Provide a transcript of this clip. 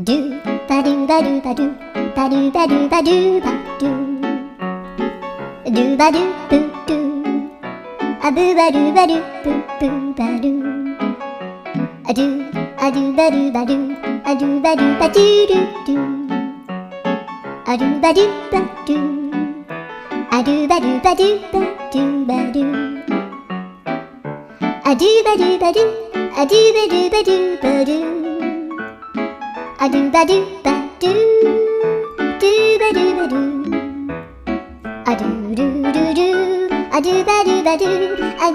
do ba do ba do ba do ba do ba do ba do ba do ba do boo do a boo ba do ba do boo boo ba do a do ba do ba do a do ba do ba do do do a do ba do ba do a do ba do ba do ba do ba do a do ba do ba do a do ba do ba do ba do a do ba do ba do do ba do ba do a do do do do a do ba do ba do a do